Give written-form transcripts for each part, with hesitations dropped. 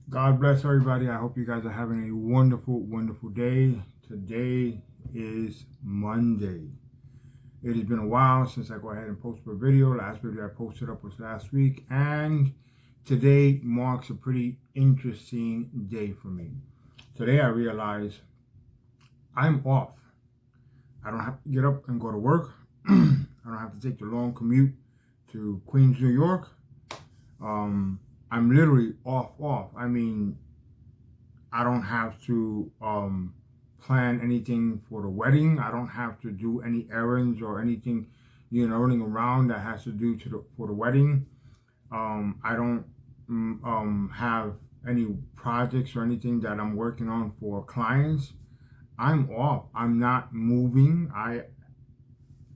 God bless everybody. I hope you guys are having a wonderful, wonderful day. Today is Monday. It has been a while since I go ahead and post a video. Last video I posted up was last week, and today marks a pretty interesting day for me. Today I realize I'm off. I don't have to get up and go to work. I don't have to take the long commute to Queens, New York. I'm literally off. I mean, I don't have to plan anything for the wedding. I don't have to do any errands or anything, running around that has to do for the wedding. I don't have any projects or anything that I'm working on for clients. I'm off. I'm not moving.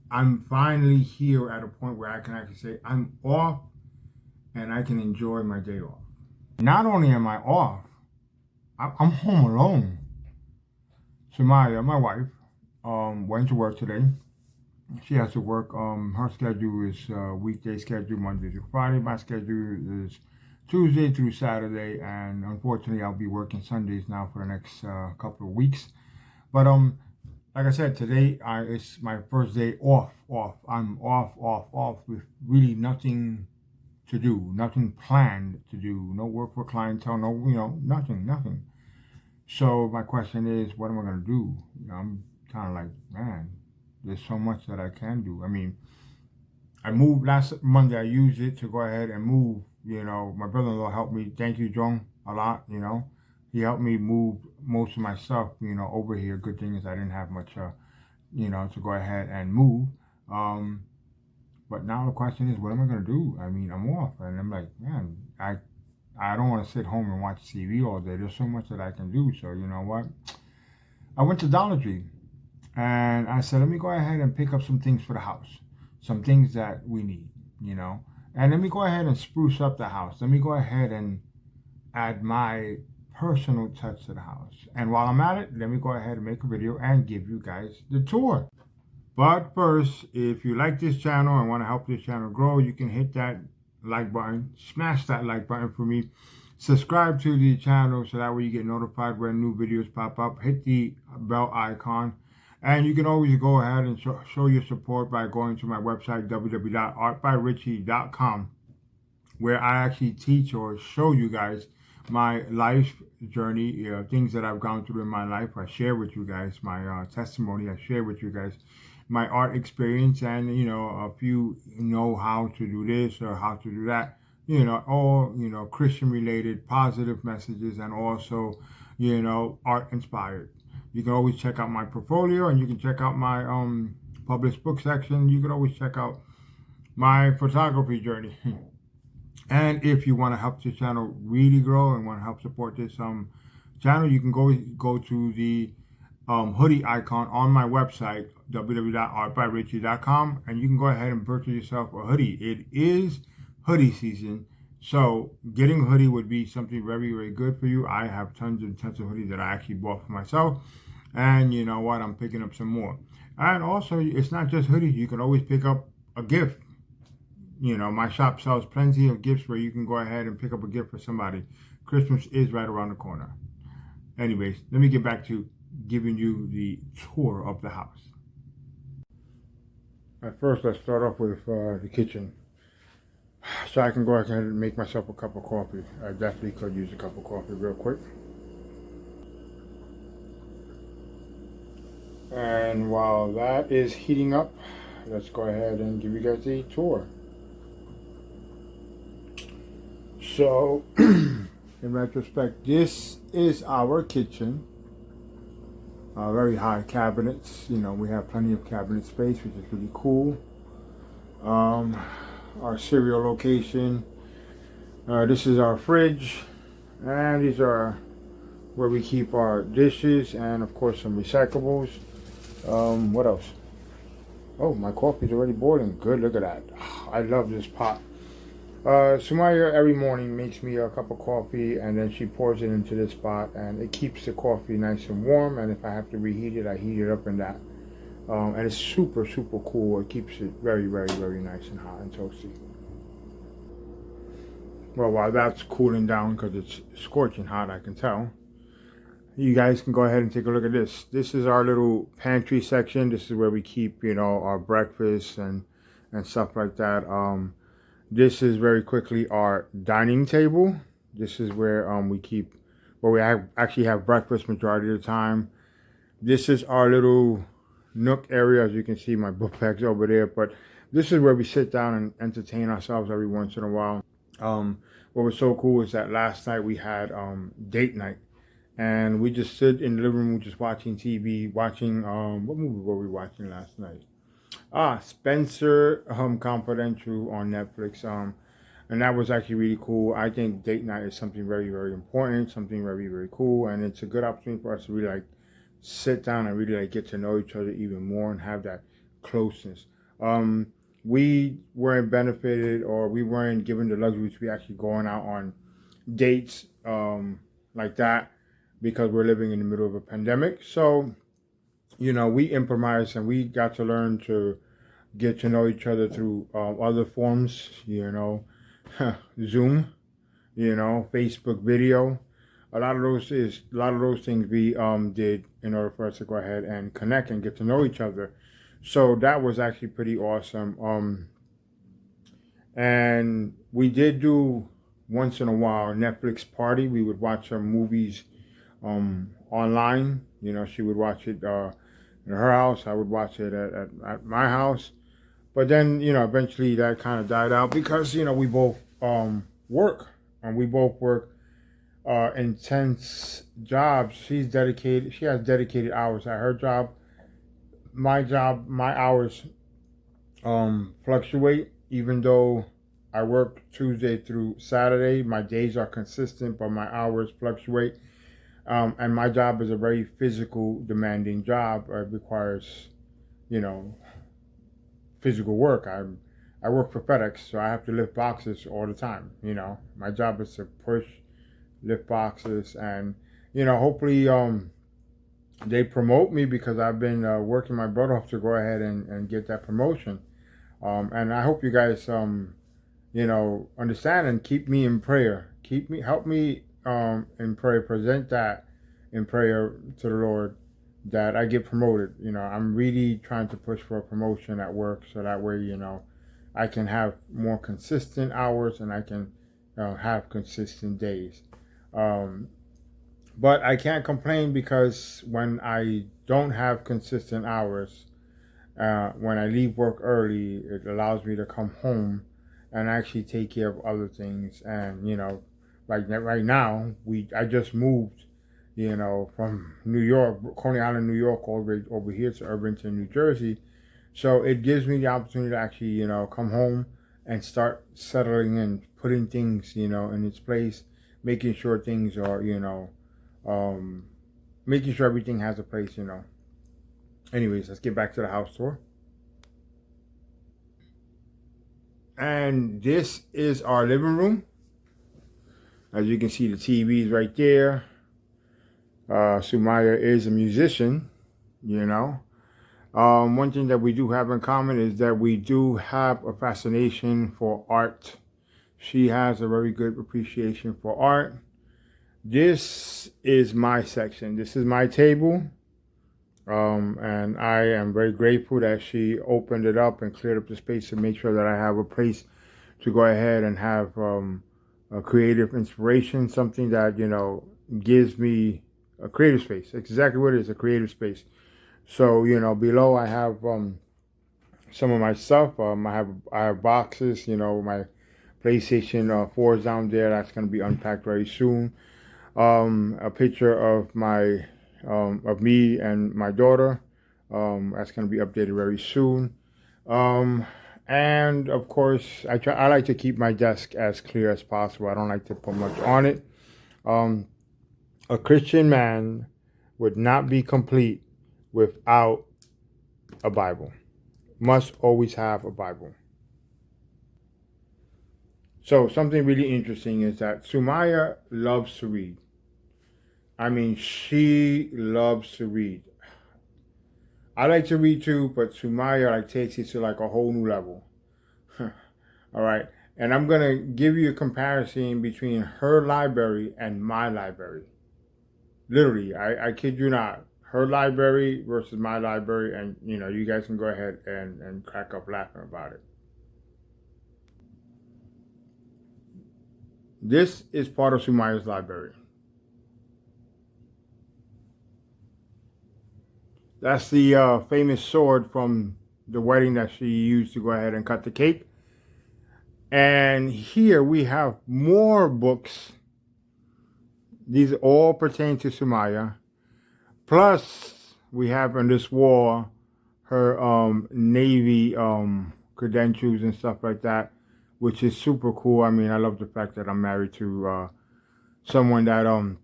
I'm finally here at a point where I can actually say I'm off and I can enjoy my day off. Not only am I off, I'm home alone. Samaya, my wife, went to work today. She has to work. Her schedule is weekday schedule, Monday through Friday. My schedule is Tuesday through Saturday, and unfortunately, I'll be working Sundays now for the next couple of weeks. But like I said, today it's my first day off. I'm off with really nothing to do, nothing planned to do, no work for clientele, nothing. So my question is, what am I going to do? I'm kind of like, man, there's so much that I can do. I mean, I moved last Monday. I used it to go ahead and move. My brother-in-law helped me. Thank you, John, a lot. He helped me move most of my stuff, over here. Good thing is I didn't have much, to go ahead and move. But now the question is, what am I going to do? I mean, I'm off. And I'm like, man, I don't want to sit home and watch TV all day. There's so much that I can do. So you know what? I went to Dollar Tree and I said, let me go ahead and pick up some things for the house. Some things that we need, And let me go ahead and spruce up the house. Let me go ahead and add my personal touch to the house. And while I'm at it, let me go ahead and make a video and give you guys the tour. But first, if you like this channel and want to help this channel grow, you can hit that like button, smash that like button for me. Subscribe to the channel so that way you get notified when new videos pop up. Hit the bell icon. And you can always go ahead and show your support by going to my website, www.artbyrichie.com, where I actually teach or show you guys my life journey, things that I've gone through in my life. I share with you guys my testimony. I share with you guys my art experience and, a few how to do this or how to do that, all, Christian related positive messages and also, art inspired. You can always check out my portfolio and you can check out my published book section. You can always check out my photography journey. And if you want to help this channel really grow and want to help support this channel, you can go to the hoodie icon on my website, www.artbyrichie.com, and you can go ahead and purchase yourself a hoodie. It is hoodie season, so getting a hoodie would be something very, very good for you. I have tons and tons of hoodies that I actually bought for myself, and you know what, I'm picking up some more. And also, it's not just hoodies. You can always pick up a gift. My shop sells plenty of gifts where you can go ahead and pick up a gift for somebody. Christmas is right around the corner. Anyways, let me get back to giving you the tour of the house. At first, let's start off with the kitchen. So I can go ahead and make myself a cup of coffee. I definitely could use a cup of coffee real quick. And while that is heating up, let's go ahead and give you guys the tour. So, in retrospect, this is our kitchen. Very high cabinets. We have plenty of cabinet space, which is really cool. Our cereal location. This is our fridge. And these are where we keep our dishes and, of course, some recyclables. What else? Oh, my coffee's already boiling. Good, look at that. I love this pot. Sumaya every morning makes me a cup of coffee and then she pours it into this pot and it keeps the coffee nice and warm, and if I have to reheat it, I heat it up in that. And it's super, super cool. It keeps it very, very, very nice and hot and toasty. Well, while that's cooling down because it's scorching hot, I can tell. You guys can go ahead and take a look at this. This is our little pantry section. This is where we keep, our breakfast and stuff like that. This is very quickly our dining table. This is where we keep, where we actually have breakfast majority of the time. This is our little nook area. As you can see, my book bags over there. But this is where we sit down and entertain ourselves every once in a while. What was so cool is that last night we had date night. And we just stood in the living room just watching TV, watching, what movie were we watching last night? Spencer Confidential on Netflix. And that was actually really cool. I think date night is something very, very important, something very, very cool. And it's a good opportunity for us to really sit down and really get to know each other even more and have that closeness. We weren't benefited, or we weren't given the luxury to be actually going out on dates like that, because we're living in the middle of a pandemic. So, we improvised and we got to learn to get to know each other through other forms, Zoom, Facebook video. A lot of those things we did in order for us to go ahead and connect and get to know each other. So that was actually pretty awesome. And we did do once in a while a Netflix party. We would watch some movies online. She would watch it in her house. I would watch it at my house. But then, eventually that kind of died out because, we both work, and we both work intense jobs. She has dedicated hours at her job. My hours fluctuate, even though I work Tuesday through Saturday. My days are consistent, but my hours fluctuate. And my job is a very physical, demanding job. It requires, physical work. I work for FedEx, so I have to lift boxes all the time. My job is to push, lift boxes, and hopefully they promote me, because I've been working my butt off to go ahead and get that promotion. And I hope you guys understand and keep me in prayer. Help me in prayer, present that in prayer to the Lord, that I get promoted. I'm really trying to push for a promotion at work, so that way, I can have more consistent hours and I can have consistent days. But I can't complain, because when I don't have consistent hours, when I leave work early, it allows me to come home and actually take care of other things. And like right now, I just moved, from New York, Coney Island, New York, all the way over here to Irvington, New Jersey. So it gives me the opportunity to actually, come home and start settling in, putting things, in its place, making sure things are, making sure everything has a place. Anyways, let's get back to the house tour. And this is our living room. As you can see, the TV is right there. Sumaya is a musician, One thing that we do have in common is that we do have a fascination for art. She has a very good appreciation for art. This is my section. This is my table. And I am very grateful that she opened it up and cleared up the space to make sure that I have a place to go ahead and have a creative inspiration, something that, gives me a creative space. Exactly what it is, a creative space. So, below I have some of my stuff. I have boxes, my PlayStation 4 is down there. That's going to be unpacked very soon. A picture of of me and my daughter. That's going to be updated very soon. And of course, I like to keep my desk as clear as possible. I don't like to put much on it. A Christian man would not be complete without a Bible. Must always have a Bible. So something really interesting is that Sumaya loves to read. I mean, she loves to read. I like to read too, but Sumaya takes it to a whole new level. All right. And I'm going to give you a comparison between her library and my library. Literally, I kid you not. Her library versus my library, and you guys can go ahead and crack up laughing about it. This is part of Sumaya's library. That's the famous sword from the wedding that she used to go ahead and cut the cake. And here we have more books. These all pertain to Sumaya. Plus, we have on this wall her Navy credentials and stuff like that, which is super cool. I mean, I love the fact that I'm married to someone that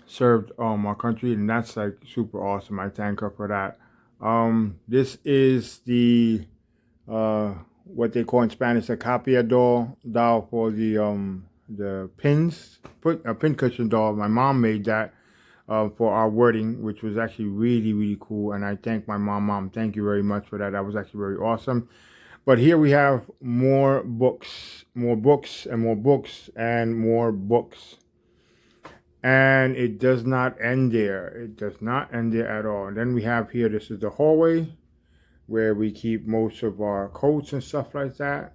served our country, and that's like super awesome. I thank her for that. This is the what they call in Spanish a copia doll for the pins, a pin cushion doll. My mom made that for our wedding, which was actually really, really cool. And I thank my mom. Mom, thank you very much for that. That was actually very awesome. But here we have more books, and more books, and more books. And it does not end there. It does not end there at all. And then we have here, this is the hallway where we keep most of our coats and stuff like that.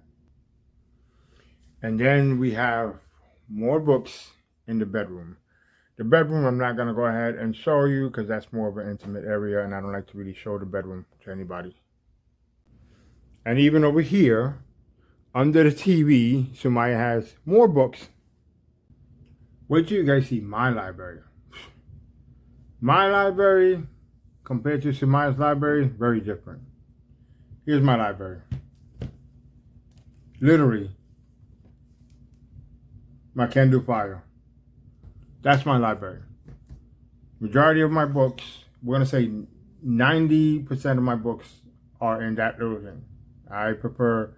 And then we have more books in the bedroom. The bedroom, I'm not going to go ahead and show you because that's more of an intimate area, and I don't like to really show the bedroom to anybody. And even over here, under the TV, Sumaya has more books. Wait till you guys see my library. My library, compared to Sumaya's library, very different. Here's my library. Literally, my Kindle Fire. That's my library. Majority of my books, we're going to say 90% of my books are in that little thing. I prefer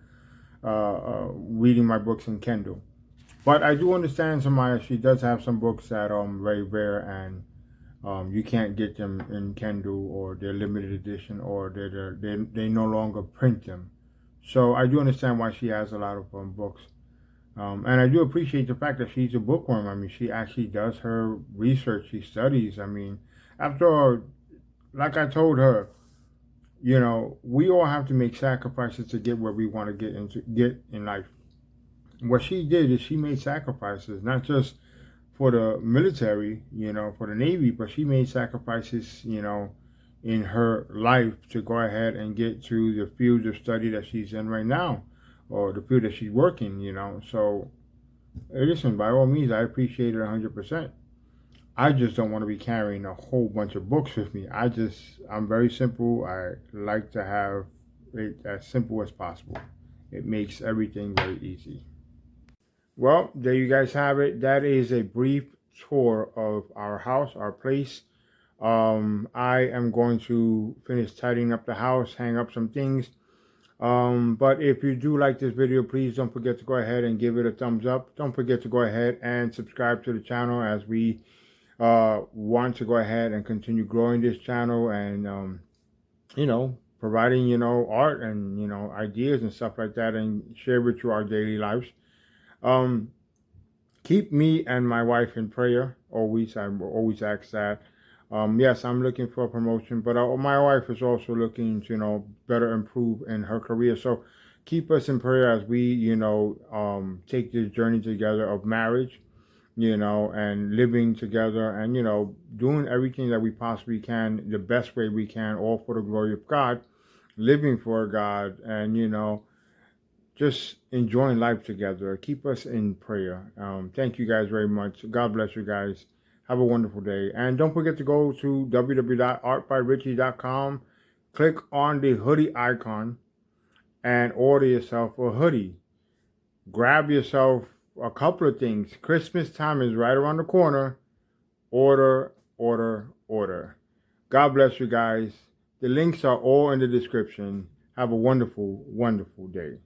reading my books in Kindle. But I do understand Sumaya, she does have some books that are very rare and you can't get them in Kindle, or they're limited edition, or they no longer print them. So I do understand why she has a lot of books. And I do appreciate the fact that she's a bookworm. I mean, she actually does her research. She studies. I mean, after all, like I told her, we all have to make sacrifices to get where we want to get in life. What she did is she made sacrifices, not just for the military, for the Navy, but she made sacrifices, in her life to go ahead and get to the field of study that she's in right now, or the field that she's working, So, listen, by all means, I appreciate it 100%. I just don't want to be carrying a whole bunch of books with me. I'm very simple. I like to have it as simple as possible. It makes everything very easy. Well, there you guys have it. That is a brief tour of our house, our place. I am going to finish tidying up the house, hang up some things. But if you do like this video, please don't forget to go ahead and give it a thumbs up. Don't forget to go ahead and subscribe to the channel, as we want to go ahead and continue growing this channel and, providing, art and, ideas and stuff like that, and share with you our daily lives. Keep me and my wife in prayer. Always, I always ask that. Yes, I'm looking for a promotion, but my wife is also looking to, better improve in her career. So keep us in prayer as we, take this journey together of marriage, and living together and, doing everything that we possibly can, the best way we can, all for the glory of God, living for God, and, just enjoying life together. Keep us in prayer. Thank you guys very much. God bless you guys. Have a wonderful day. And don't forget to go to www.artbyrichie.com. Click on the hoodie icon and order yourself a hoodie. Grab yourself a couple of things. Christmas time is right around the corner. Order, order, order. God bless you guys. The links are all in the description. Have a wonderful, wonderful day.